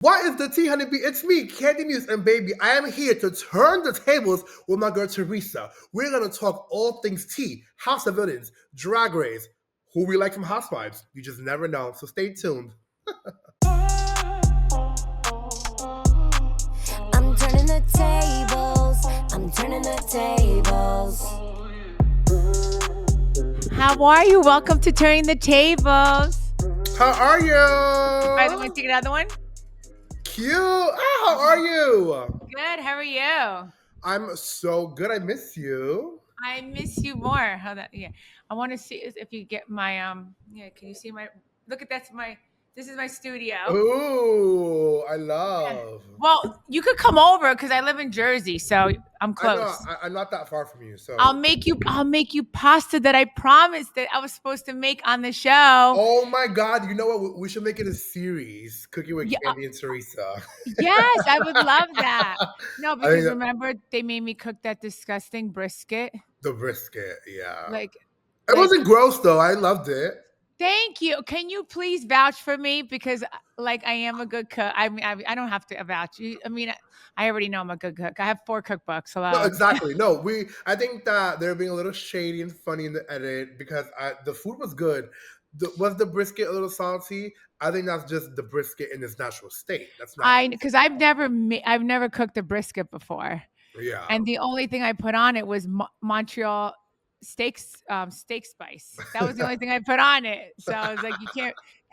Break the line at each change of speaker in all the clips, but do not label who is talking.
What is the tea, honeybee? It's me, Candy Muse, and baby, I am here to turn the tables with my girl Teresa. We're gonna talk all things tea, House of Villains, Drag Race, who we like from Housewives. You just never know, so stay tuned.
I'm turning the tables. I'm turning the tables.
How are you? Welcome to Turning the Tables.
How are you?
By the way, take another one.
Cute. How are you?
Good. How are you?
I'm so good. I miss you.
I miss you more. How that? Yeah. I want to see if you get my Yeah. Can you see my? Look at that's my. This is my studio.
Ooh, I
Yeah.
love.
Well, you could come over because I live in Jersey, so I'm
I know.
close.
I'm not that far from you, so.
I'll make you pasta that I promised that I was supposed to make on the show.
Oh my God! You know what? We should make it a series: Cooking with
Yeah,
Candy and Teresa.
yes, I would love that. No,
I think
because remember they made me cook that disgusting brisket.
the brisket, yeah.
Like,
It wasn't gross though. I loved it.
thank you. Can you please vouch for me because like I am a good cook. I mean, I don't have to vouch. I mean, I already know I'm a good cook. I have 4 cookbooks.
No,
Hello.
exactly. No, I think that they're being a little shady and funny in the edit because the food was good. Was the brisket a little salty? I think that's just the brisket in its natural state. That's not.
Because I've never cooked a brisket before,
Yeah.
and the only thing I put on it was Montreal steak spice. That was the only thing I put on it. So I was like,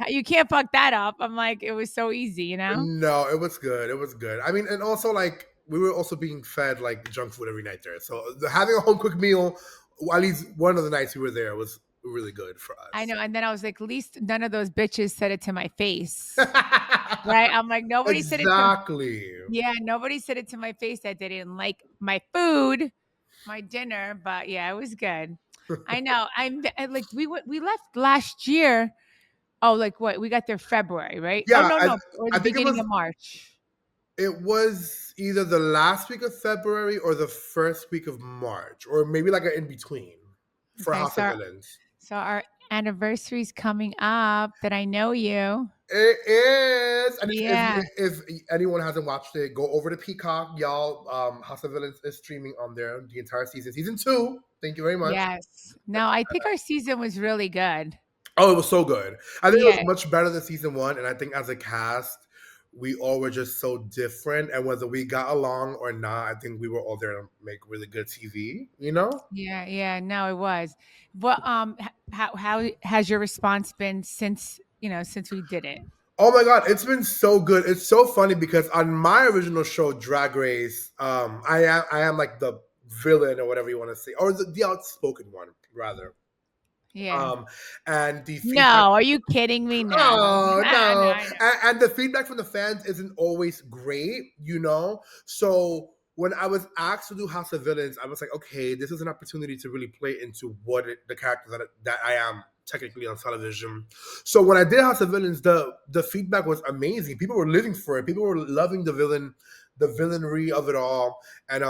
you can't fuck that up. I'm like, it was so easy, you know?
No, it was good. It was good. I mean, and also like we were also being fed like junk food every night there. So having a home cooked meal, at least one of the nights we were there, was really good for us.
I know. And then I was like, at least none of those bitches said it to my face. Right? I'm like, nobody said it to
Exactly.
Yeah, nobody said it to my face that they didn't like my food, my dinner, but yeah, it was good. I know. Like we left last year. Oh, like what? We got there February, right? Oh
Yeah,
no, or
I
the
think
beginning of March.
it was either the last week of February or the first week of March, or maybe like an in between for
Okay,
House of Villains.
so our anniversary's coming up that I know you.
It is. And
Yeah.
if anyone hasn't watched it, go over to Peacock, y'all. House of Villains is streaming on there the entire season. Season 2. Thank you very much.
Yes. No, I think our season was really good.
Oh, it was so good. I think it
Yeah.
was much better than season 1. And I think as a cast, we all were just so different. And whether we got along or not, I think we were all there to make really good TV, you know?
Yeah, no, it was. What how has your response been since we did it?
Oh my God, it's been so good. It's so funny because on my original show, Drag Race, I am like the villain or whatever you want to say, or the outspoken one rather.
Yeah.
And the
No,
feedback.
are you kidding me? No.
Oh no!
No.
And the feedback from the fans isn't always great, you know. So when I was asked to do House of Villains, I was like, okay, this is an opportunity to really play into the character that I am technically on television. So when I did House of Villains, the feedback was amazing. People were living for it. People were loving the villainry of it all, and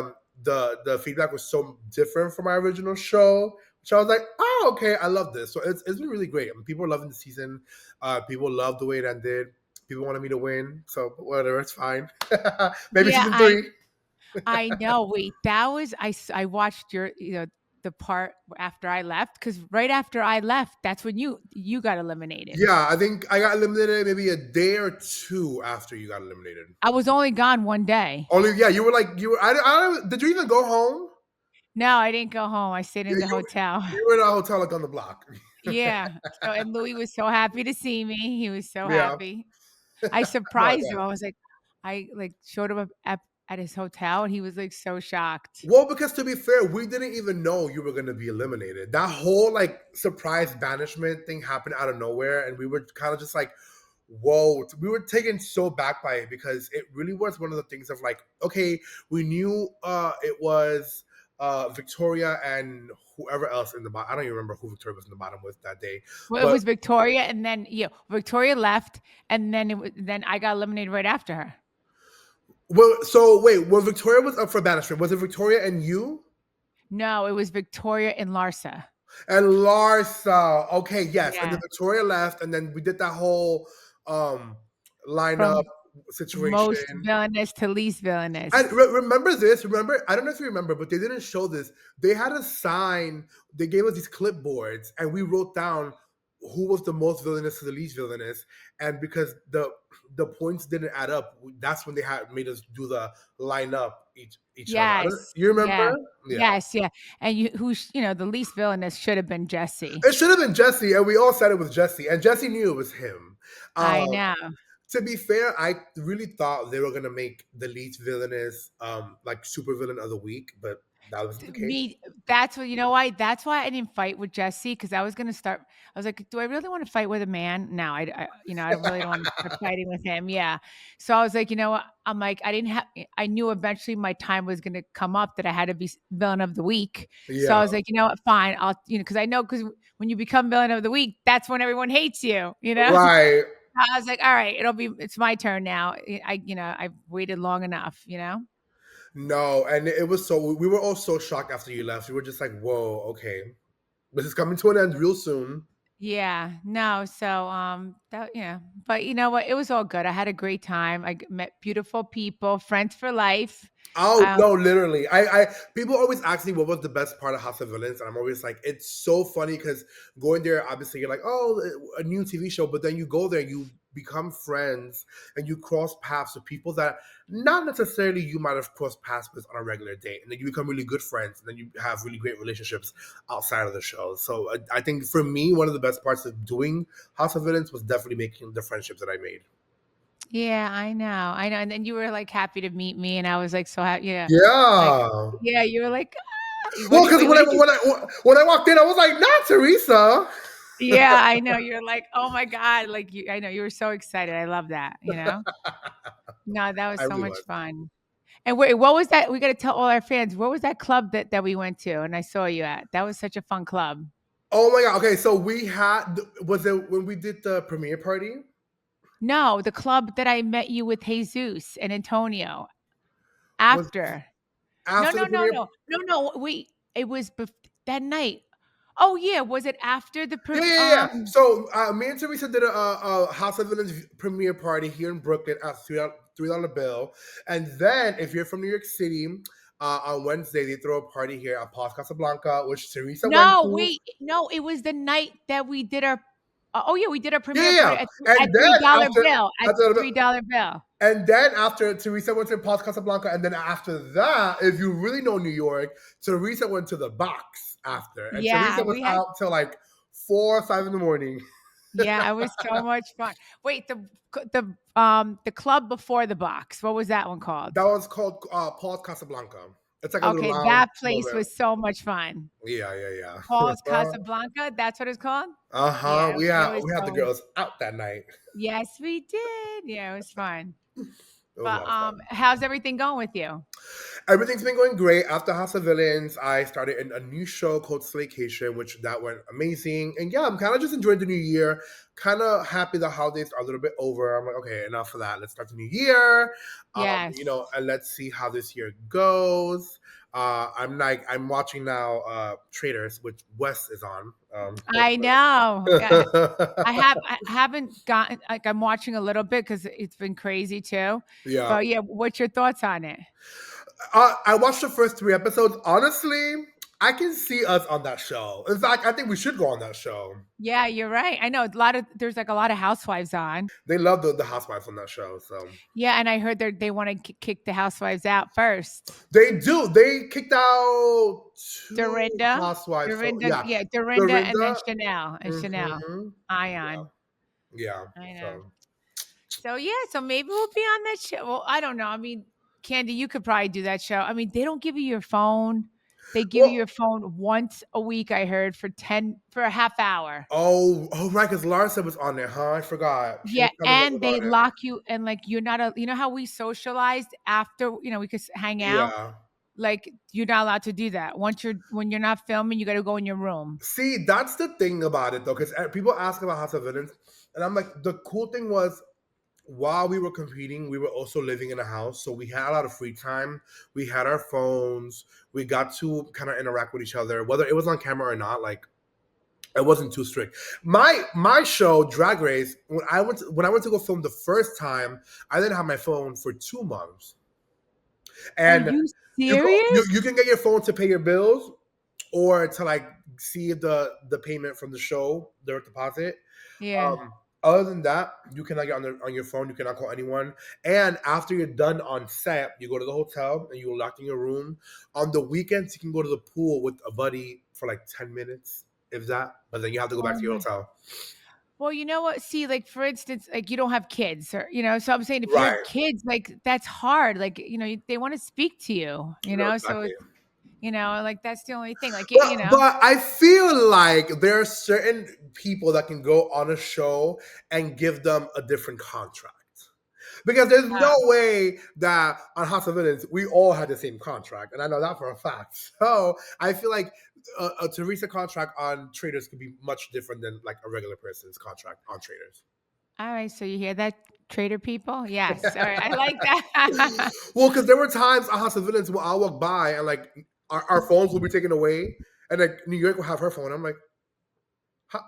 the feedback was so different from my original show. So I was like, oh, okay, I love this. So it's been really great. I mean, people are loving the season. People love the way it ended. People wanted me to win. So whatever, it's fine. Maybe
Yeah,
season 3.
I know. Wait, that was I watched your the part after I left because right after I left, that's when you got eliminated.
Yeah, I think I got eliminated maybe a day or 2 after you got eliminated.
I was only gone one day.
Only, yeah, you were. I don't. Did you even go home?
No, I didn't go home. I stayed in the hotel.
You were in a hotel like on the block.
Yeah. So and Louis was so happy to see me. He was so
Yeah.
happy. I surprised him. I was like, I like showed him up at his hotel and he was like so shocked.
Well, because to be fair, we didn't even know you were going to be eliminated. That whole like surprise banishment thing happened out of nowhere, and we were kind of just like, whoa. We were taken so back by it because it really was one of the things of like, okay, we knew it was Victoria and whoever else in the bottom. I don't even remember who Victoria was in the bottom with that day.
Well, it was Victoria, and then Victoria left, and then I got eliminated right after her.
Well, so wait, when Victoria was up for banishment, was it Victoria and you?
No, it was Victoria and Larsa.
And Larsa. Okay, yes.
Yeah.
And then Victoria left, and then we did that whole lineup
Most
situation.
villainous to least villainous.
And remember this? Remember, I don't know if you remember, but they didn't show this. They had a sign. They gave us these clipboards, and we wrote down who was the most villainous to the least villainous. And because the points didn't add up, that's when they had made us do the line up each other. I don't,
Yes.
you remember?
Yeah.
Yeah.
Yes, yeah. And the least villainous should have been Jesse.
It should have been Jesse, and we all said it was Jesse, and Jesse knew it was him.
I
Um,
know.
to be fair, I really thought they were gonna make the least villainous like super villain of the week, but that wasn't the case.
Me, that's what you know why. That's why I didn't fight with Jesse because I was gonna start. I was like, do I really want to fight with a man? No, I really don't want to start fighting with him. Yeah. So I was like, you know what? I'm like, I didn't have. I knew eventually my time was gonna come up that I had to be villain of the week. So I
Yeah,
was like, you know what? Fine. I'll because when you become villain of the week, that's when everyone hates you. You know.
right.
I was like, all right, it's my turn now. I've waited long enough. You know.
No, and it was so we were all so shocked after you left. We were just like, whoa, okay, this is coming to an end real soon.
Yeah, no, so that but you know what? It was all good. I had a great time. Met beautiful people, friends for life.
Oh
Um,
no, literally. I people always ask me what was the best part of House of Villains, and I'm always like, it's so funny because going there, obviously, you're like, oh, a new TV show, but then you go there, you become friends, and you cross paths with people that not necessarily you might have crossed paths with on a regular day, and then you become really good friends, and then you have really great relationships outside of the show. So I think for me, one of the best parts of doing House of Villains was definitely making the friendships that I made.
yeah, I know. And then you were like happy to meet me, and I was like so happy. Yeah, like
Yeah.
yeah, you were like,
Well, because
what did you?
when I walked in, I was like, not Teresa.
Yeah, I know. You're like, oh my god, I know you were so excited. I love that. No, that was
I
so
really
much
was.
fun. And wait, what was that? We got to tell all our fans. What was that club that we went to and I saw you at? That was such a fun club.
Oh my god. Okay, so we had was it when we did the premiere party?
No, the club that I met you with Jesus and Antonio
Was
after. No,
after
no,
the
no,
premiere?
no. No, no, wait. It was that night. Oh yeah, was it after the
Yeah, yeah, yeah. So me and Teresa did a House of Villains premiere party here in Brooklyn at $3 bill, and then if you're from New York City, on Wednesday they throw a party here at Paz Casablanca, which Teresa went
No,
to.
wait. No, it was the night that we did our oh yeah, we did our
Yeah,
premiere
yeah,
party
yeah. And
at
then
$3 bill. At
after
$3 bill.
And then after Teresa went to Paz Casablanca, and then after that, if you really know New York, Teresa went to the box after, and
Yeah,
Teresa was
we had
out till like 4 or 5 in the morning.
yeah, it was so much fun. Wait, the club before the box. What was that one called?
That was called Paz Casablanca. It's like a little
Okay,
lounge
that
a little
place
bit.
was so much fun.
Yeah, yeah,
Paul's
yeah.
Casablanca, that's what it's called?
Uh-huh.
Yeah,
We
it
had
was
we had
so
the
much
girls out that night.
yes, we did. Yeah, it was fun.
It was a
But
lot of fun.
how's everything going with you?
Everything's been going great. After House of Villains, I started a new show called Slaycation, which that went amazing. And yeah, I'm kind of just enjoying the new year. Kind of happy the holidays are a little bit over. I'm like, okay, enough of that. Let's start the new year.
Yes.
And let's see how this year goes. I'm watching now Traders, which Wes is on.
I know. Yeah, I haven't gotten like I'm watching a little bit because it's been crazy too.
Yeah.
But yeah, what's your thoughts on it?
I watched the first 3 episodes. Honestly, I can see us on that show. In fact, I think we should go on that show.
Yeah, you're right. I know there's like a lot of housewives on.
They love the housewives on that show. So
Yeah, and I heard they want to kick the housewives out first.
they do. They kicked out two
Dorinda,
housewives. So
Dorinda,
yeah,
yeah, Dorinda, and then
Dorinda.
Chanel,
Hmm. Yeah,
Ion.
yeah.
I know.
So
So yeah, so maybe we'll be on that show. Well, I don't know. I mean, Candy, you could probably do that show. I mean, they don't give you your phone. They give you
well,
your phone once a week. I heard for a half hour.
oh right, because Larsa was on there, huh? I forgot. She
Yeah,
was telling us
and they
about it.
lock you and like you're not a. You know how we socialized after? We could hang out.
Yeah.
Like you're not allowed to do that. When you're not filming, you got to go in your room.
See, that's the thing about it though, because people ask about House of Villains, and I'm like, the cool thing was while we were competing, we were also living in a house. So we had a lot of free time. We had our phones. We got to kind of interact with each other, whether it was on camera or not. Like, It wasn't too strict. My show, Drag Race, when I went to go film the first time, I didn't have my phone for 2 months.
Are
And
you
you go, you,
serious?
you can get your phone to pay your bills or to like see the payment from the show, direct deposit.
Yeah.
Other than that, you cannot get on your phone. You cannot call anyone. And after you're done on set, you go to the hotel and you lock in your room. On the weekends, you can go to the pool with a buddy for like 10 minutes, if that. But then you have to go back
Oh
to your
my.
hotel.
Well, you know what? See, like for instance, like you don't have kids, or so I'm saying if you have
Right.
kids, like that's hard. Like they want to speak to you,
No,
so
exactly.
it's like that's the only thing. Like
But I feel like there are certain people that can go on a show and give them a different contract. Because there's no
uh,
way that on House of Villains we all had the same contract, and I know that for a fact. So I feel like a Teresa contract on Traders could be much different than like a regular person's contract on Traders.
all right. So you hear that, trader people? Yes. All right. I like that.
Well, because there were times on House of Villains where I'll walk by and like our phones will be taken away, and like New York will have her phone. I'm like,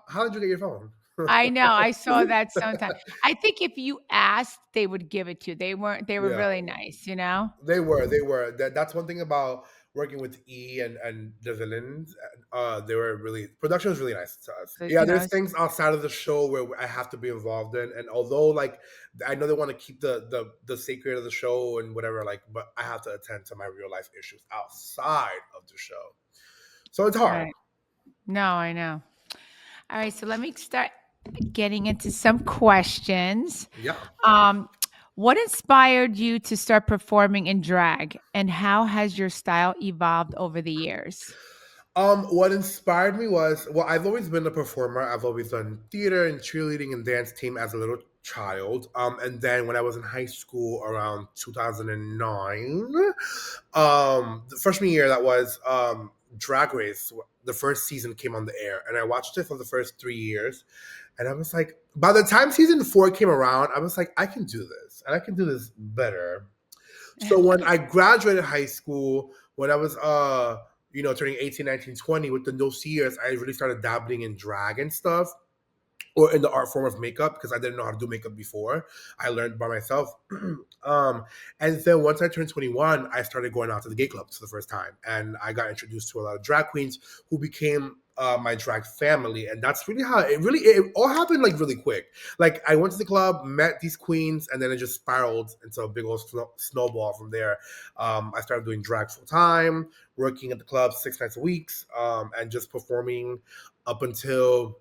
how did you get your phone?
I know. I saw that sometime. I think if you asked, they would give it to you. They weren't. They were
Yeah.
really nice.
They were. That's one thing about working with E and the villains. They were really production was really nice to us.
So
Yeah, there's things outside of the show where I have to be involved in, and although like I know they want to keep the sacred of the show and whatever, like, but I have to attend to my real life issues outside of the show, so it's hard.
right. No, I know. All right. So let me start getting into some questions.
Yeah.
Um, what inspired you to start performing in drag, and how has your style evolved over the years?
What inspired me was, well, I've always been a performer. I've always done theater and cheerleading and dance team as a little child. And then when I was in high school around 2009, the freshman year, that was Drag Race. The first season came on the air, and I watched it for the first 3 years. And I was like, by the time season 4 came around, I was like, I can do this, and I can do this better. So when I graduated high school, when I was turning 18, 19, 20, with the those years, I really started dabbling in drag and stuff, or in the art form of makeup, because I didn't know how to do makeup before. I learned by myself. And then once I turned 21, I started going out to the gay clubs for the first time. And I got introduced to a lot of drag queens who became my drag family. And that's really how it all happened, like really quick. Like I went to the club, met these queens, and then it just spiraled into a big old snowball from there. I started doing drag full time, working at the club 6 nights a week, and just performing up until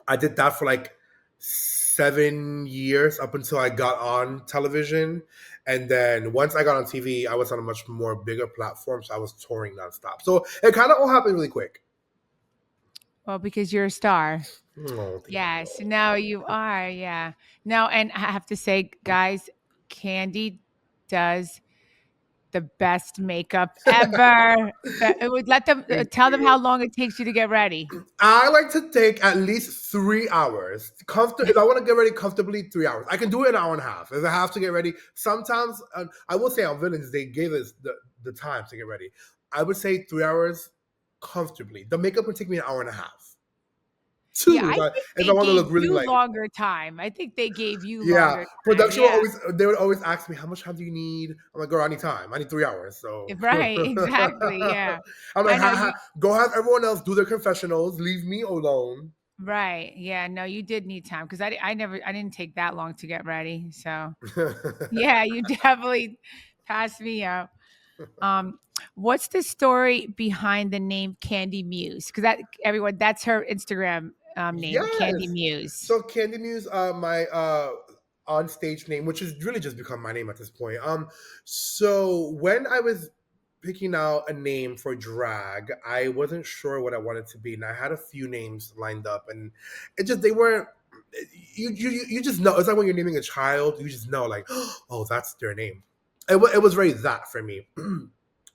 I did that for like 7 years, up until I got on television. And then once I got on TV, I was on a much more bigger platform. So I was touring nonstop. So it kind of all happened really quick.
Well, because you're a star.
Oh, thank
Yes. No, you are. Yeah. No, and I have to say, guys, Candy does the best makeup ever. It would let them
Thank
tell them how
you.
long it takes you to get ready.
I like to take at least 3 hours. If I want to get ready comfortably, 3 hours. I can do it in an hour and a half. If I have to get ready, sometimes I will say on Villains, they gave us the time to get ready. I would say 3 hours comfortably. The makeup would take me an hour and a half.
Yeah,
Two,
I think
if
they
I want to
gave
look really
you
like,
longer time. I think they gave you
yeah.
longer time.
Production
Yeah.
they would always ask me, how much time do you need? I'm like, girl, I need time. I need 3 hours. So
Right. Exactly. Yeah.
I'm like,
I know you.
go have everyone else do their confessionals. Leave me alone.
Right. Yeah. No, you did need time because I didn't take that long to get ready. So yeah, you definitely passed me up. Um, what's the story behind the name Candy Muse? Because that's her Instagram name, Candy
Yes.
Muse.
So Candy Muse, my on stage name, which has really just become my name at this point. So when I was picking out a name for drag, I wasn't sure what I wanted to be, and I had a few names lined up, and they weren't. You just know. It's like when you're naming a child, you just know, like, oh, that's their name. It was very that for me.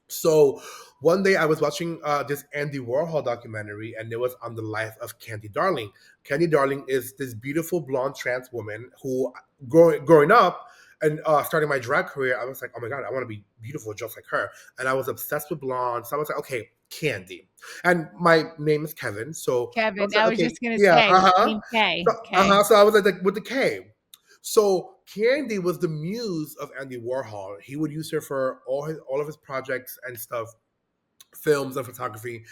So one day I was watching this Andy Warhol documentary, and it was on the life of Candy Darling. Candy Darling is this beautiful blonde trans woman who, growing up and starting my drag career, I was like, oh my god, I want to be beautiful just like her. And I was obsessed with blondes. So I was like, okay, Candy. And my name is Kevin, so I
Kevin,
was like,
I was
okay,
just gonna
yeah,
say, I mean
So,
K, K.
so I was like with the K. So Candy was the muse of Andy Warhol. He would use her for all of his projects and stuff, films and photography.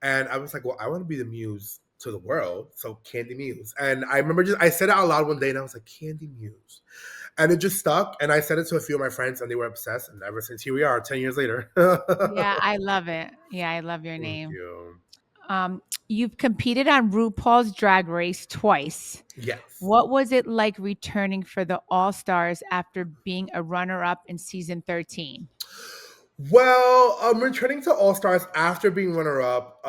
And I was like, well, I want to be the muse to the world. So Candy Muse. And I remember I said it out loud one day and I was like, Candy Muse. And it just stuck. And I said it to a few of my friends and they were obsessed. And ever since, here we are 10 years later.
Yeah, I love it. Yeah, I love your
Thank
name.
you.
Um, you've competed on RuPaul's Drag Race twice.
Yes.
What was it like returning for the All Stars after being a runner-up in season 13?
Well, returning to All Stars after being runner up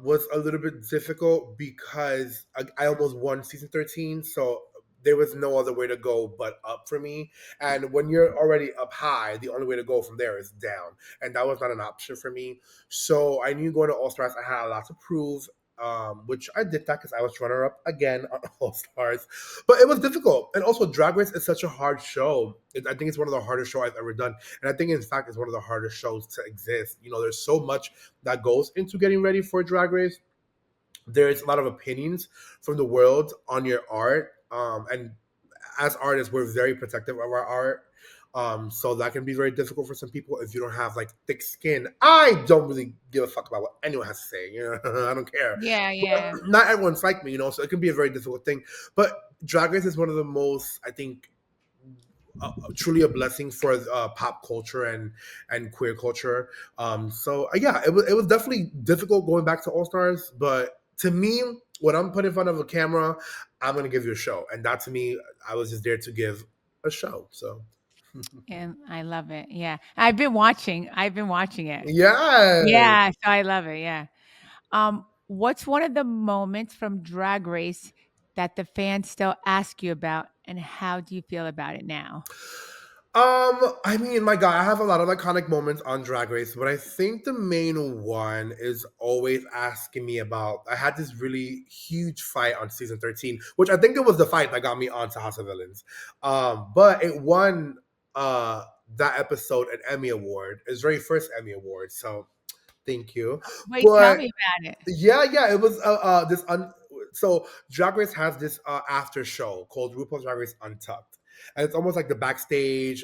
was a little bit difficult because I almost won season 13. So there was no other way to go but up for me. And when you're already up high, the only way to go from there is down. And that was not an option for me. So I knew going to All Stars, I had a lot to prove. Which I did that because I was runner up again on All Stars, but it was difficult. And also, Drag Race is such a hard show. I think it's one of the hardest shows I've ever done. And I think, in fact, it's one of the hardest shows to exist. You know, there's so much that goes into getting ready for Drag Race. There's a lot of opinions from the world on your art. And as artists, we're very protective of our art. So that can be very difficult for some people if you don't have like thick skin. I don't really give a fuck about what anyone has to say. You know, I don't care.
Yeah,
But
yeah.
not everyone's like me, you know, so it can be a very difficult thing. But Drag Race is one of the most, I think, truly a blessing for pop culture and queer culture. Yeah, it was definitely difficult going back to All Stars, but to me, when I'm put in front of a camera, I'm gonna give you a show, and that to me, I was just there to give a show. So
And I love it. Yeah. I've been watching. I've been watching it.
yes.
Yeah, so I love it. Yeah. What's one of the moments from Drag Race that the fans still ask you about, and how do you feel about it now?
I mean, my God, I have a lot of iconic moments on Drag Race, but I think the main one is always asking me about. I had this really huge fight on season 13, which I think it was the fight that got me onto House of Villains. But it won that episode an Emmy Award, its very first Emmy Award. So thank you.
Wait, tell
But
me about it.
yeah, it was so Drag Race has this after show called RuPaul's Drag Race Untucked, and it's almost like the backstage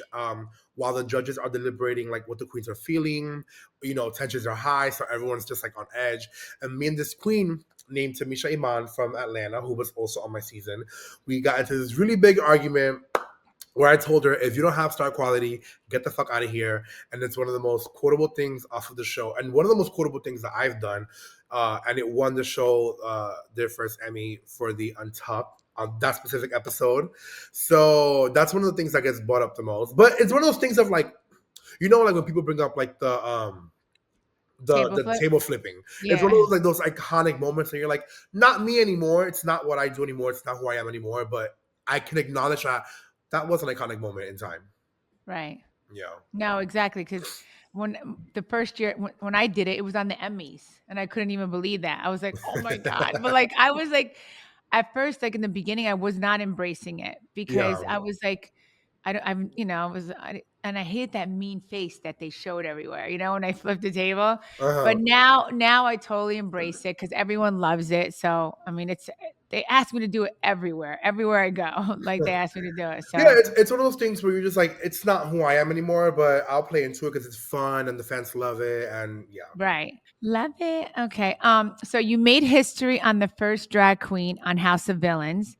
while the judges are deliberating like what the queens are feeling. You know, tensions are high, so everyone's just like on edge. And me and this queen named Tamisha Iman from Atlanta, who was also on my season, we got into this really big argument where I told her, if you don't have star quality, get the fuck out of here. And it's one of the most quotable things off of the show, and one of the most quotable things that I've done. And it won the show their first Emmy for the Untucked on that specific episode. So that's one of the things that gets brought up the most. But it's one of those things of like, you know, like when people bring up like
Table
the
flip?
table flipping. It's one of
Yeah.
those iconic moments where you're like, not me anymore. It's not what I do anymore. It's not who I am anymore. But I can acknowledge that that was an iconic moment in time.
Right.
Yeah.
No, exactly. Because the first year when I did it, it was on the Emmys, and I couldn't even believe that. I was like, "Oh my god!" But like, I was like, at first, like in the beginning, I was not embracing it because
Yeah.
I was like, I don't, I'm, I was, and I hate that mean face that they showed everywhere. When I flipped the table. But
Uh-huh.
now I totally embrace it because everyone loves it. So I mean, they ask me to do it everywhere I go. Like they ask me to do it.
Yeah,
So
it's one of those things where you're just like, it's not who I am anymore, but I'll play into it because it's fun and the fans love it. And yeah.
right. Love it. Okay. So you made history on the first drag queen on House of Villains.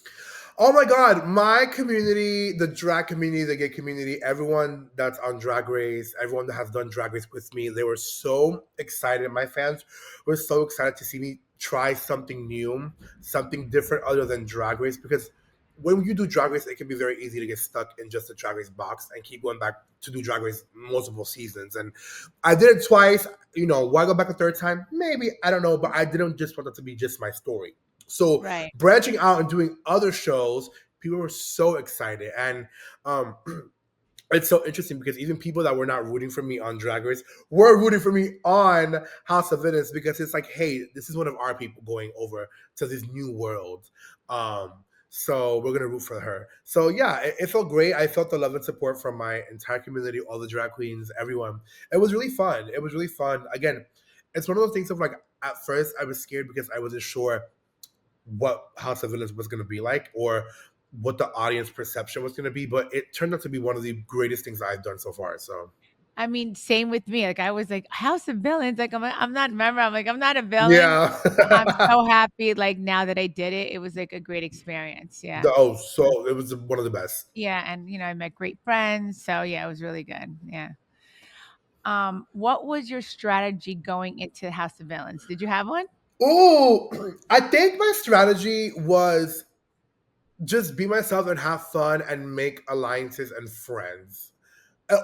Oh my God, my community, the drag community, the gay community, everyone that's on Drag Race, everyone that has done Drag Race with me, they were so excited. My fans were so excited to see me try something new, something different other than Drag Race. Because when you do Drag Race, it can be very easy to get stuck in just the Drag Race box and keep going back to do Drag Race multiple seasons. And I did it twice. You know, why go back a third time? Maybe, I don't know, but I didn't just want it to be just my story. So
Right.
branching out and doing other shows, people were so excited. And um, it's so interesting because even people that were not rooting for me on Drag Race were rooting for me on House of Villains because it's like, hey, this is one of our people going over to this new world. Um, so we're gonna root for her. So yeah, it felt great. I felt the love and support from my entire community, all the drag queens, everyone. It was really fun. It was really fun. Again, it's one of those things of like, at first I was scared because I wasn't sure what House of Villains was going to be like, or what the audience perception was going to be, but it turned out to be one of the greatest things I've done so far. So
I mean, same with me. Like I was like, House of Villains. Like I'm not. Remember, I'm like, I'm not a villain.
yeah.
I'm so happy. Like now that I did it, it was like a great experience. Yeah.
So it was one of the best.
Yeah, and I met great friends. So yeah, it was really good. Yeah. What was your strategy going into House of Villains? Did you have one?
Oh, I think my strategy was just be myself and have fun and make alliances and friends.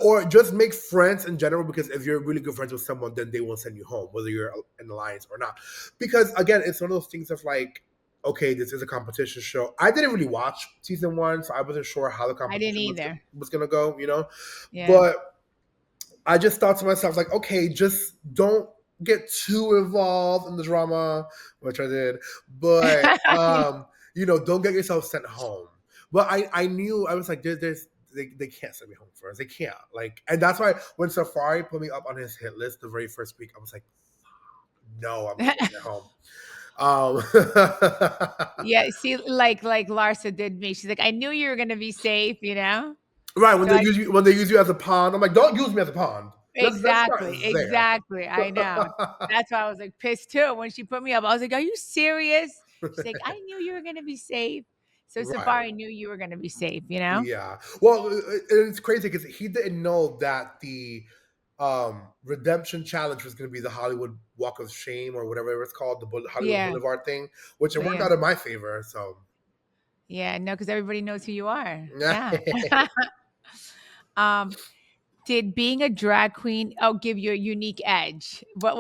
Or just make friends in general, because if you're really good friends with someone, then they won't send you home, whether you're an alliance or not. Because again, it's one of those things of like, okay, this is a competition show. I didn't really watch season one, so I wasn't sure how the
I didn't
competition
either.
was gonna go,
Yeah.
But I just thought to myself, like, okay, just don't get too involved in the drama, which I did. But don't get yourself sent home. But I knew, I was like, they can't send me home first. They can't. Like, and that's why when Safari put me up on his hit list the very first week, I was like, no, I'm not making it home.
Yeah, see, like Larsa did me. She's like, I knew you were gonna be safe,
Right, when
So
they use you as a pawn, I'm like, don't use me as a pawn. Let's start
exactly,
there.
exactly. I know. That's why I was like pissed too when she put me up. I was like, "Are you serious?" She's like, "I knew you were gonna be safe." So
Right.
Safari knew you were gonna be safe.
Yeah. Well, it's crazy because he didn't know that the redemption challenge was going to be the Hollywood Walk of Shame, or whatever it's called, the Hollywood
Yeah,
Boulevard thing, which it worked
yeah,
out in my favor. So
yeah. No, because everybody knows who you are.
yeah,
Yeah. um, did being a drag queen give you a unique edge? Well,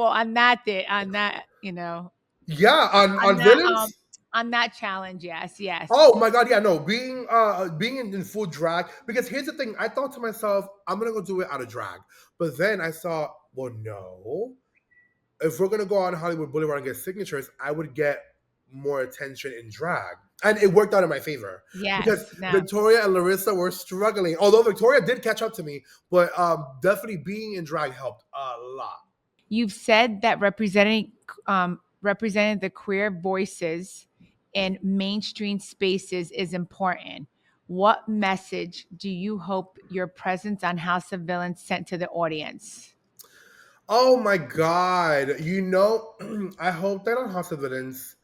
yeah. On
on that
villains.
on that challenge, yes, yes.
Oh my god, yeah, no, being in full drag, because here's the thing, I thought to myself, I'm gonna go do it out of drag. But then I saw, well, no. If we're gonna go on Hollywood Boulevard and get signatures, I would get more attention in drag. And it worked out in my favor. Because
Yes, no.
Victoria and Larissa were struggling. Although Victoria did catch up to me, but definitely being in drag helped a lot.
You've said that representing the queer voices in mainstream spaces is important. What message do you hope your presence on House of Villains sent to the audience?
Oh my god. I hope that on House of Villains,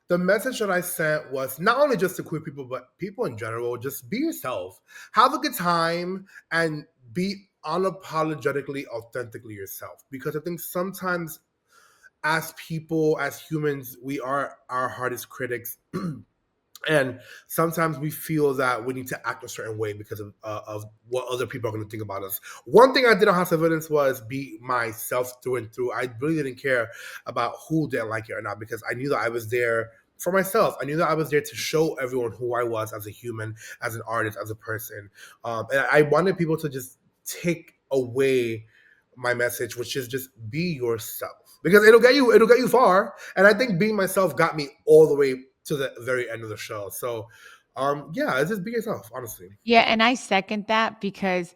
the message that I sent was not only just to queer people, but people in general, just be yourself. Have a good time and be unapologetically, authentically yourself. Because I think sometimes as people, as humans, we are our hardest critics. And sometimes we feel that we need to act a certain way because of what other people are going to think about us. One thing I did on House of Evidence was be myself through and through. I really didn't care about who didn't like it or not, because I knew that I was there for myself. I knew that I was there to show everyone who I was as a human, as an artist, as a person. And I wanted people to just take away my message, which is just be yourself, because it'll get you far. And I think being myself got me all the way to the very end of the show. So yeah, it's just be yourself, honestly.
Yeah, and I second that because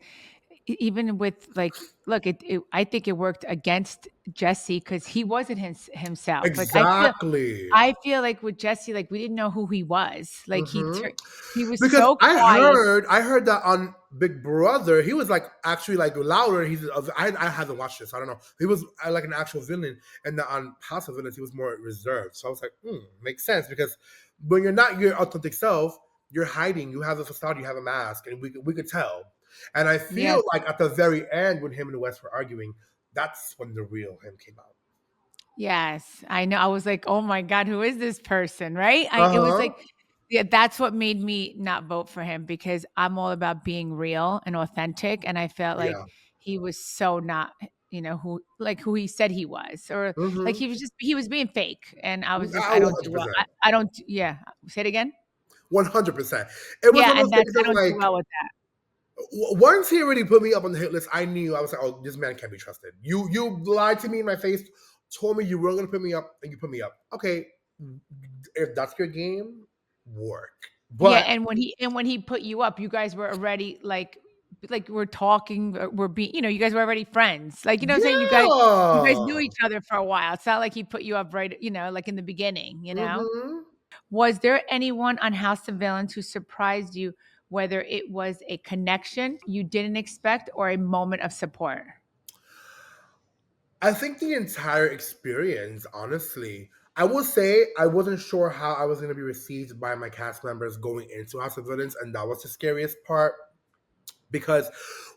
even with like, look, I think it worked against Jesse because he wasn't himself. Like
Exactly.
I feel like with Jesse, like we didn't know who he was. Like
hmm
he was
Because
so
I
quiet.
heard, I heard that on Big Brother, he was like actually like louder. I haven't watched this. I don't know. He was like an actual villain, and that on House of Villains, he was more reserved. So I was like, makes sense, because when you're not your authentic self, you're hiding. You have a facade. You have a mask, and we could tell. And I feel
Yes.
like at the very end, when him and West were arguing, that's when the real him came out.
Yes, I know. I was like, "Oh my god, who is this person?" Right?
Uh
It was
huh.
like, yeah, that's what made me not vote for him because I'm all about being real and authentic, and I felt like
Yeah.
he was so not, who he said he was, or like
Mm-hmm.
he was being fake, and I was just, I
One
don't
hundred
do well.
percent.
I don't. Yeah, say it again.
100%. It was
Yeah,
one of
and
those
that's
things
I
of
don't do
like,
well with that.
once he already put me up on the hit list, I knew, I was like, oh, this man can't be trusted. You lied to me in my face, told me you were going to put me up, and you put me up. Okay, if that's your game, work.
Yeah,
But
and when he put you up, you guys were already like like we're talking, we're being, you guys were already friends. Like, you know what I'm saying? You guys knew
Yeah.
each other for a while. It's not like he put you up right, like in the beginning.
Mm-hmm.
Was there anyone on House of Villains who surprised you, whether it was a connection you didn't expect or a moment of support?
I think the entire experience, honestly. I will say I wasn't sure how I was going to be received by my cast members going into House of Villains, and that was the scariest part. Because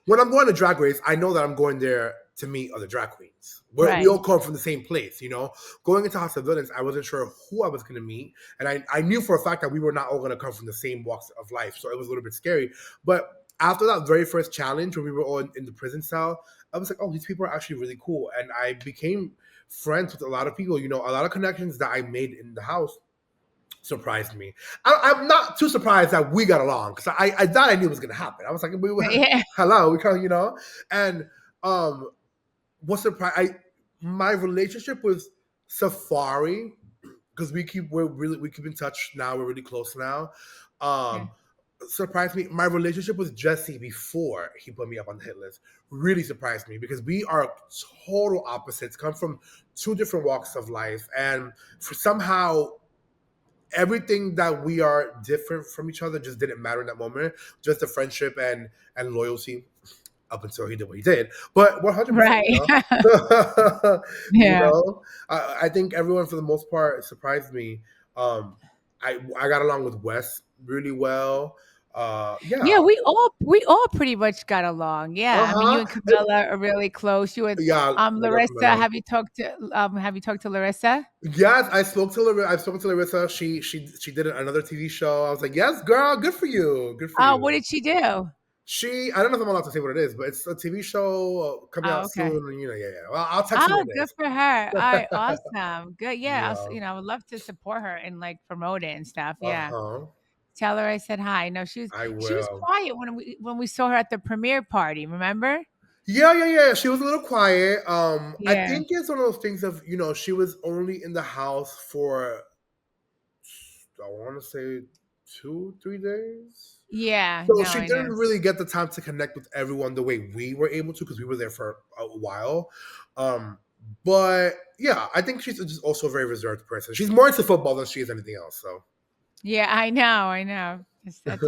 when I'm going to Drag Race, I know that I'm going there to meet other drag queens. We all
Right.
come from the same place, you know. Going into House of Villains, I wasn't sure who I was going to meet, and I knew for a fact that we were not all going to come from the same walks of life, so it was a little bit scary. But after that very first challenge, when we were all in the prison cell, I was like, oh, these people are actually really cool, and I became friends with a lot of people. You know, a lot of connections that I made in the house surprised me. I'm not too surprised that we got along because I thought I knew it was going to happen. I was like,
Yeah.
hello, we kind of, you know, and what surprised my relationship with Safari because we keep in touch now. We're really close now.
Yeah.
Um, surprised me. My relationship with Jesse before he put me up on the hit list really surprised me because we are total opposites, come from two different walks of life, and for somehow everything that we are different from each other just didn't matter in that moment. Just the friendship and loyalty up until he did what he did. But 100%,
Right.
you know, you
Yeah.
know, I think everyone for the most part surprised me. Um, I got along with Wes really well. Yeah,
Yeah, we all pretty much got along.
uh
Yeah. I mean, you
huh,
and Camilla are really close. You and
yeah. I got
Larissa,
Camilla.
have you talked to Larissa?
Yes, I spoke to Larissa. I've spoken to Larissa. She did another TV show. I was like, yes, girl, good for you, good for
Oh, what
you.
did she do?
I don't know if I'm allowed to say what it is, but it's a TV show coming
Oh,
out
okay.
soon. And, you know, yeah, yeah. Well, I'll text you
Oh,
what it
good
is.
for her. Alright, awesome. Good, yeah,
Yeah.
I would love to support her and, like, promote it and stuff,
Uh
yeah.
huh.
Tell her I said hi. No,
I
she was
will.
quiet when we saw her at the premiere party, remember?
Yeah, yeah, yeah. She was a little quiet. I
Yeah.
think it's one of those things of she was only in the house for I want to say 2, 3 days.
Yeah,
So
no,
she
I
didn't
know.
really get the time to connect with everyone the way we were able to because we were there for a while. Um, but yeah, I think she's just also a very reserved person. She's more into football than she is anything else. So
Yeah, I know. It's that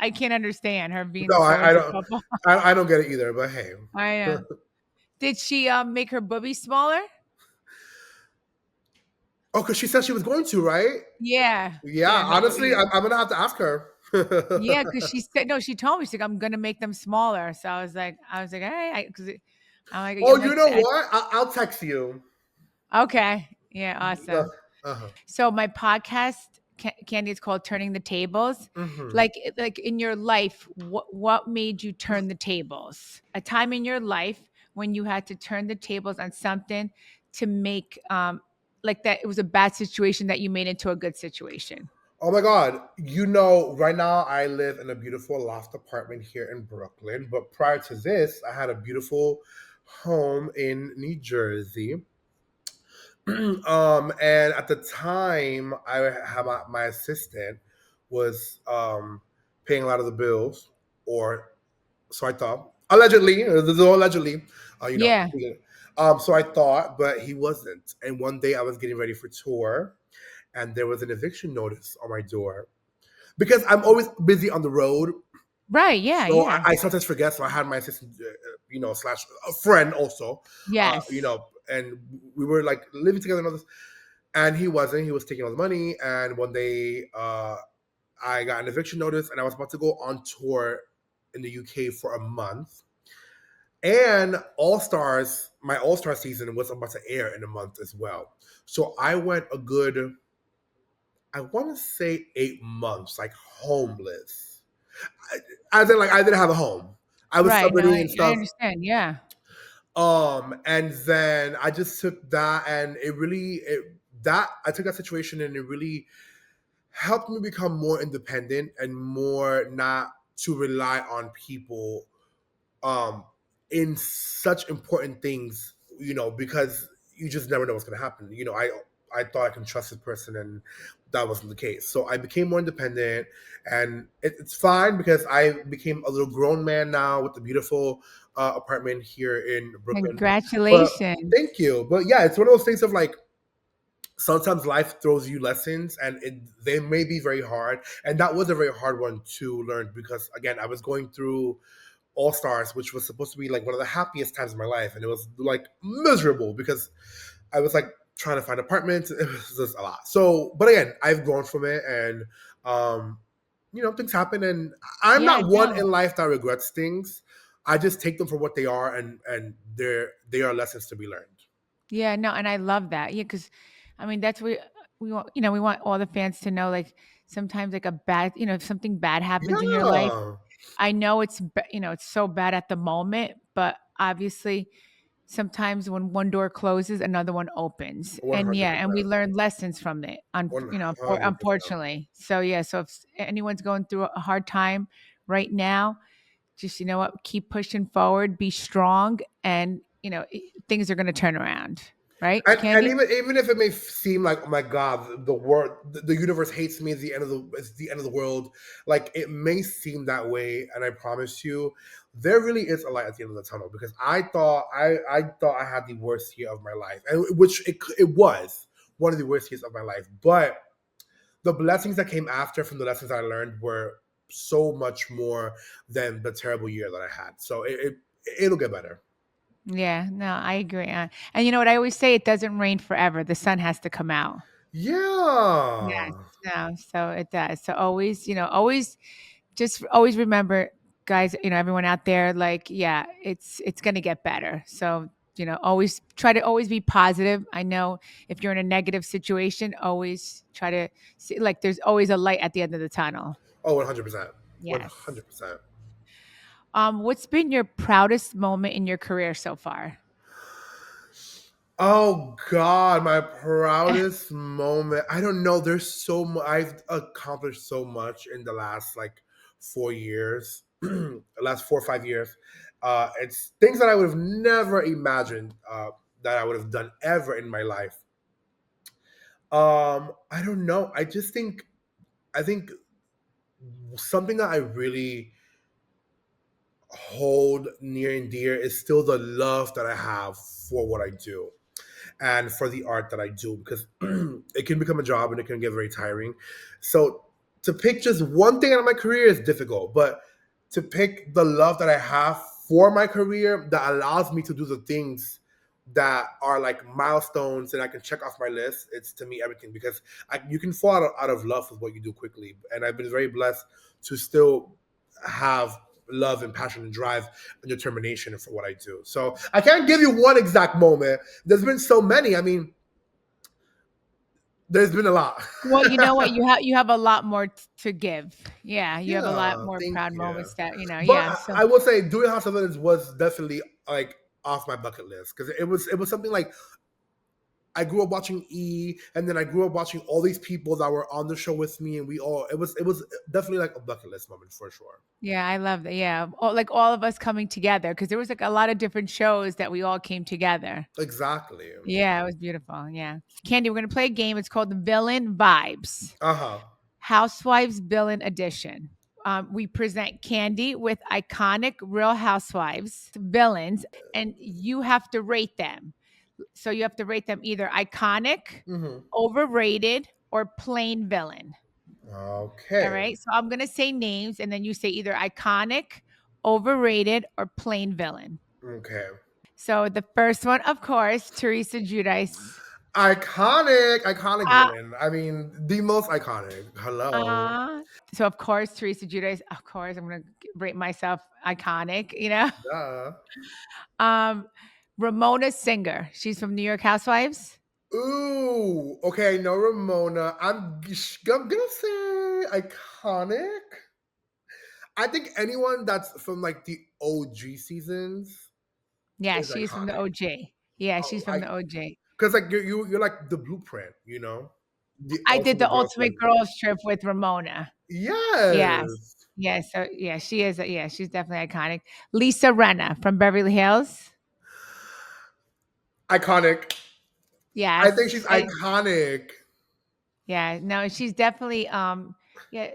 I can't understand her being
no,
so
I
into
don't.
football.
I don't get it either. But hey,
I know. Did she, make her boobies smaller?
oh, because she said she was going to, right?
Yeah.
Yeah,
Yeah, her
honestly,
boobies.
I'm gonna have to ask her.
Yeah, because she said no, she told me, she's like, "I'm gonna make them smaller." So I was like, "All right," 'cause
Oh,
I'm
you
like,
know what? I'll text you.
"Okay. Yeah,
Uh
awesome."
huh.
So my podcast, Candy, is called Turning the Tables.
Hmm.
Like in your life, what made you turn the tables? A time in your life when you had to turn the tables on something to make like that it was a bad situation that you made into a good situation.
Oh my God. Right now I live in a beautiful loft apartment here in Brooklyn. But prior to this, I had a beautiful home in New Jersey. And at the time, I had my assistant was paying a lot of the bills, or so I thought. Allegedly, this is all allegedly, you know.
Yeah.
So I thought, but he wasn't. And one day I was getting ready for tour, and there was an eviction notice on my door because I'm always busy on the road.
Right. Yeah.
So
Yeah.
I sometimes forget. So I had my assistant, slash a friend also,
Yes.
and we were like living together and all this. And he wasn't. He was taking all the money. And one day, I got an eviction notice, and I was about to go on tour in the UK for a month. And my All Star season was about to air in a month as well. So I went a good, I want to say 8 months, like homeless. As in, like I didn't have a home. I was
Right. No,
subbing
I,
and
I
stuff.
understand. Yeah.
And then I just took that, and that I took that situation, and it really helped me become more independent and more not to rely on people um in such important things, because you just never know what's going to happen. I thought I can trust this person, and that wasn't the case. So I became more independent, and it's fine because I became a little grown man now with a beautiful apartment here in Brooklyn. But
Congratulations.
thank you. But yeah, it's one of those things of like sometimes life throws you lessons, and they may be very hard. And that was a very hard one to learn because again, I was going through All Stars, which was supposed to be like one of the happiest times of my life, and it was like miserable because I was like trying to find apartments. It was just a lot. So, but again, I've grown from it, and um, things happen, and I'm
Yeah,
not one
no.
in life that regrets things. I just take them for what they are, and they are lessons to be learned.
Yeah, no, and I love that. Yeah, because I mean that's what we want. We want all the fans to know. Like sometimes, like a bad, if something bad happens in your life,
Yeah,
I know it's so bad at the moment, but obviously sometimes when one door closes, another one opens.
one
And
hundred
yeah, and we
percent,
learn lessons from it.
100%.
Unfortunately. So yeah, so if anyone's going through a hard time right now, just what, keep pushing forward, be strong, and things are going to turn around, right,
And
Candy?
even if it may seem like, oh my god, the world, the universe hates me, it's the end of the world. Like it may seem that way, and I promise you, there really is a light at the end of the tunnel. Because I thought I had the worst year of my life, and which it was one of the worst years of my life. But the blessings that came after from the lessons I learned were so much more than the terrible year that I had. So it'll get better.
Yeah, no, I agree. And you know what I always say? It doesn't rain forever. The sun has to come out. Yes,
Yeah.
no, so it does. So always, just always remember, guys, everyone out there, like, yeah, it's gonna get better. So, always try to always be positive. I know if you're in a negative situation, always try to see like there's always a light at the end of the tunnel.
Oh, 100%.
Yes.
100%.
What's been your proudest moment in your career so far?
Oh God, my proudest moment. I don't know. There's so much. I've accomplished so much in the last like 4 years, last 4 or 5 years. It's things that I would have never imagined that I would have done ever in my life. I don't know. I think something that I really hold near and dear is still the love that I have for what I do and for the art that I do because it can become a job and it can get very tiring. So to pick just one thing out of my career is difficult, but to pick the love that I have for my career that allows me to do the things that are like milestones and I can check off my list, it's to me everything because you can fall out of love with what you do quickly. And I've been very blessed to still have love and passion and drive and determination for what I do. So I can't give you one exact moment. There's been so many. I mean, there's been a lot.
Well, you know what? You have a lot more to give. Yeah, you have a lot
Yeah,
more
thank
proud
you.
moments that,
But
yeah. So
I will say, doing House of Villains was definitely like off my bucket list because it was something like I grew up watching E, and then I grew up watching all these people that were on the show with me, and we all it was definitely like a bucket list moment for sure.
yeah, I love that. Yeah. Like all of us coming together because there was like a lot of different shows that we all came together.
Exactly.
Yeah, it was beautiful. Yeah. Candy, we're gonna play a game. It's called the Villain Vibes.
Uh huh.
Housewives Villain Edition. We present Candy with iconic Real Housewives villains, and you have to rate them. So you have to rate them either iconic,
Hmm.
overrated, or plain villain. All
Okay.
right. So I'm going to say names, and then you say either iconic, overrated, or plain villain.
Okay.
So the first one, of course, Teresa Giudice.
Iconic
Uh,
villain. I mean, the most iconic. Hello.
so of course, Teresa Giudice. Of course, I'm going to rate myself iconic.
Duh.
Um, Ramona Singer. She's from New York Housewives.
Ooh. Okay, I know Ramona. I'm gonna say iconic. I think anyone that's from like the OG seasons
Yeah,
is
she's from the
iconic.
OJ. Yeah,
Oh,
she's from the OJ.
because like you're like the blueprint, the
I did the
ultimate
ultimate
girlfriend.
girls trip with Ramona. Yes.
Yes.
Yes. So yeah, she is. Yeah, she's definitely iconic. Lisa Renna from Beverly Hills.
Iconic. I think
Yes.
she's iconic.
Yeah, no, she's definitely yeah,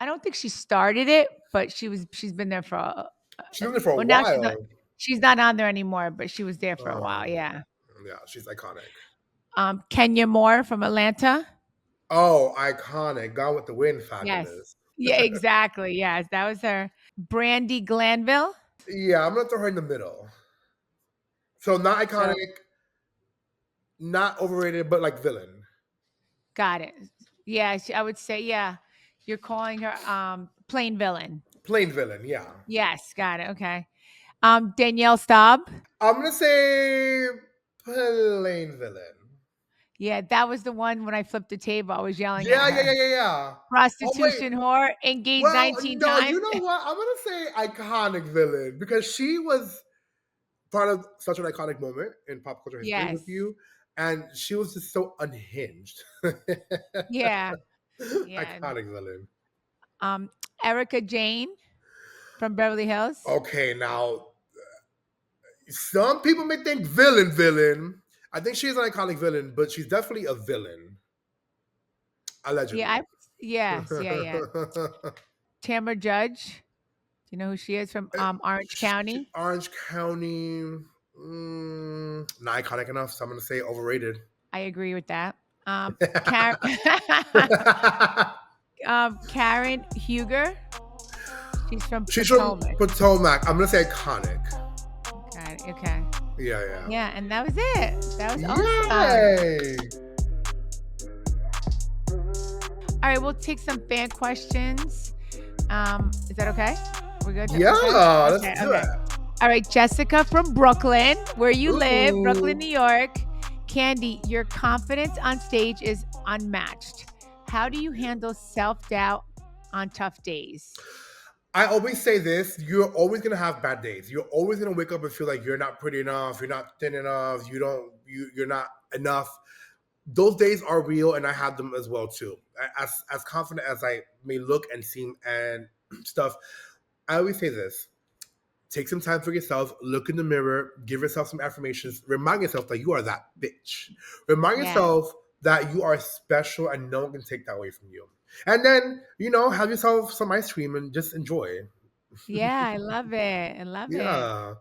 I don't think she started it, but she's been there for
She's been there for a
well now
while.
she's not on there anymore, but she was there for a while,
Um,
yeah.
yeah, she's iconic.
Kenya Moore from Atlanta.
Oh, iconic. Gone with the Wind,
Yes.
fabulous.
Yeah, exactly. Yes, that was her. Brandy Glanville.
Yeah, I'm gonna throw her in the middle. So not
So
iconic, not overrated, but like villain.
got it. Yeah, I would say yeah. You're calling her plain villain.
Plain villain, yeah.
Yes, got it. Okay. Danielle Staub.
I'm gonna say plain villain.
Yeah, that was the one when I flipped the table. I was yelling at
Yeah, yeah, yeah,
her.
yeah, yeah. Oh wait.
Prostitution whore, engaged
Well,
19
no, you
times.
know what? I'm gonna say iconic villain because she was part of such an iconic moment in pop culture history with
Yes.
you, and she was just so unhinged.
Yeah. Yeah.
Iconic villain.
Um, Erica Jane from Beverly Hills.
Okay, now some people may think villain. I think she's an iconic villain, but she's definitely a villain,
Yeah,
allegedly.
yes, yeah. Tamara Judge. Do you know who she is from Orange County?
Orange County, not iconic enough, so I'm gonna say overrated.
I agree with that. Karen, Karen Huger. She's from
She's from
Potomac.
Potomac. I'm gonna say iconic.
Got it. Okay.
Yeah, yeah.
Yeah, and that was it. That was awesome.
Yay!
All right, we'll take some fan questions. Is that okay? We're good?
Yeah,
Okay,
let's do it.
All right, Jessica from Brooklyn, where you live,
Ooh.
Brooklyn, New York. Candy, your confidence on stage is unmatched. How do you handle self-doubt on tough days?
I always say this: you're always gonna have bad days. You're always gonna wake up and feel like you're not pretty enough, you're not thin enough, you're not enough. Those days are real, and I have them as well too. As confident as I may look and seem and stuff, I always say this: take some time for yourself, look in the mirror, give yourself some affirmations, remind yourself that you are that bitch. Remind
Yeah.
yourself that you are special and no one can take that away from you. And then, have yourself some ice cream and just enjoy.
Yeah, I love it. I love it.
Yeah.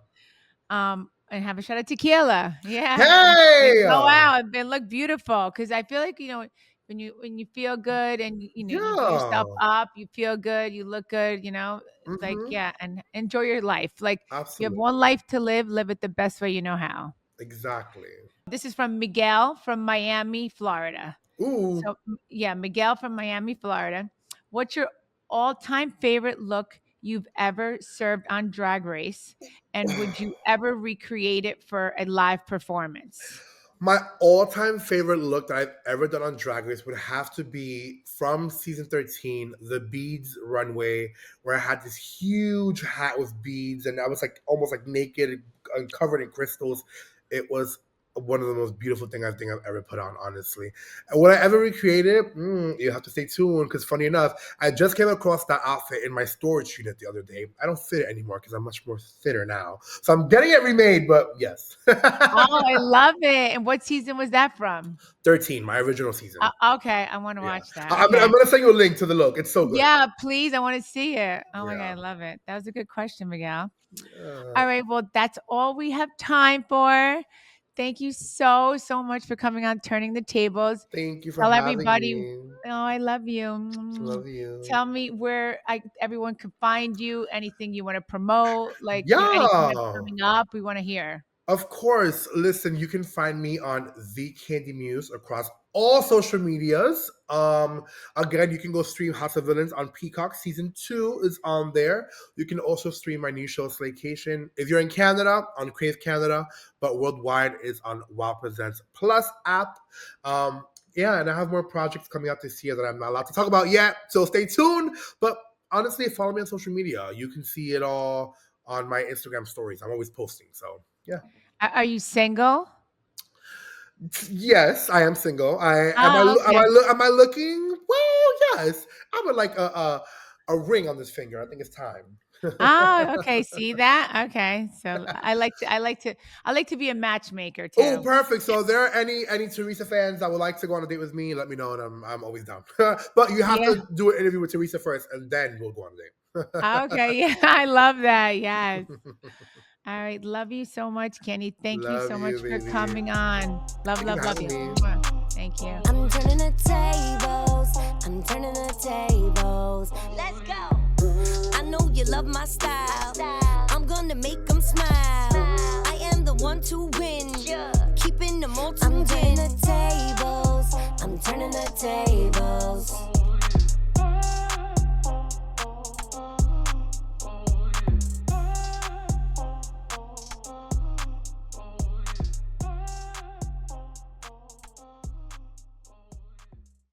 And have a shot of tequila. Yeah.
Hey!
And go out and look beautiful. Cause I feel like, when you feel good and you get yourself
Yeah.
up, you feel good, you look good, it's like,
Mhm.
yeah, and enjoy your life. Like you have
Absolutely.
one life to live it the best way you know how.
Exactly.
This is from Miguel from Miami, Florida.
Ooh.
So yeah, Miguel from Miami, Florida. What's your all-time favorite look you've ever served on Drag Race? And would you ever recreate it for a live performance?
My all-time favorite look that I've ever done on Drag Race would have to be from season 13, the beads runway, where I had this huge hat with beads and I was like almost like naked and covered in crystals. It was one of the most beautiful things I think I've ever put on, honestly. And would I ever recreate it? You have to stay tuned because funny enough, I just came across that outfit in my storage unit the other day. I don't fit it anymore because I'm much more thinner now. So I'm getting it remade, but yes.
Oh, I love it. And what season was that from?
13, my original season.
Okay, I want to
Yeah.
watch that.
I'm
Okay.
going to send you a link to the look. It's so good.
Yeah, please. I want to see it. Oh my God,
Yeah.
I love it. That was a good question, Miguel.
Yeah.
All right. Well, that's all we have time for. Thank you so, so much for coming on Turning the Tables.
Thank you for
Tell
having
everybody,
me.
I love you.
Love you.
Tell me where everyone can find you, anything you want to promote, like anything that's
Yeah.
coming up. We want to hear.
Of course. Listen, you can find me on The Candy Muse across all social medias. Again, you can go stream House of Villains on Peacock. Season 2 is on there. You can also stream my new show, Slaycation. If you're in Canada, on Crave Canada, but worldwide is on Wow Presents Plus app. Yeah, and I have more projects coming out this year that I'm not allowed to talk about yet, so stay tuned. But honestly, follow me on social media. You can see it all on my Instagram stories. I'm always posting, so yeah.
Are you single?
Yes, I am single.
Oh, okay.
Am I looking? Well, yes. I would like a ring on this finger. I think it's time.
Oh, okay. See that? Okay. So I like to be a matchmaker
Oh,
too.
perfect. So, if there are any Teresa fans that would like to go on a date with me, let me know, and I'm always down. But you have
Yeah.
to do an interview with Teresa first, and then we'll go on
Okay. Yeah. I love that. Yes.
a date.
All right. Love you so much, Kenny. Thank you
Love
so much
you,
for
baby.
coming on. Love,
Thank you
love,
for
love
having
you.
me.
Mwah. Thank you.
I'm turning the tables. I'm turning the tables. Let's go. I know you love my style. I'm gonna make them smile. I am the one to win. Keeping them all to win. I'm turning the tables. I'm turning the tables.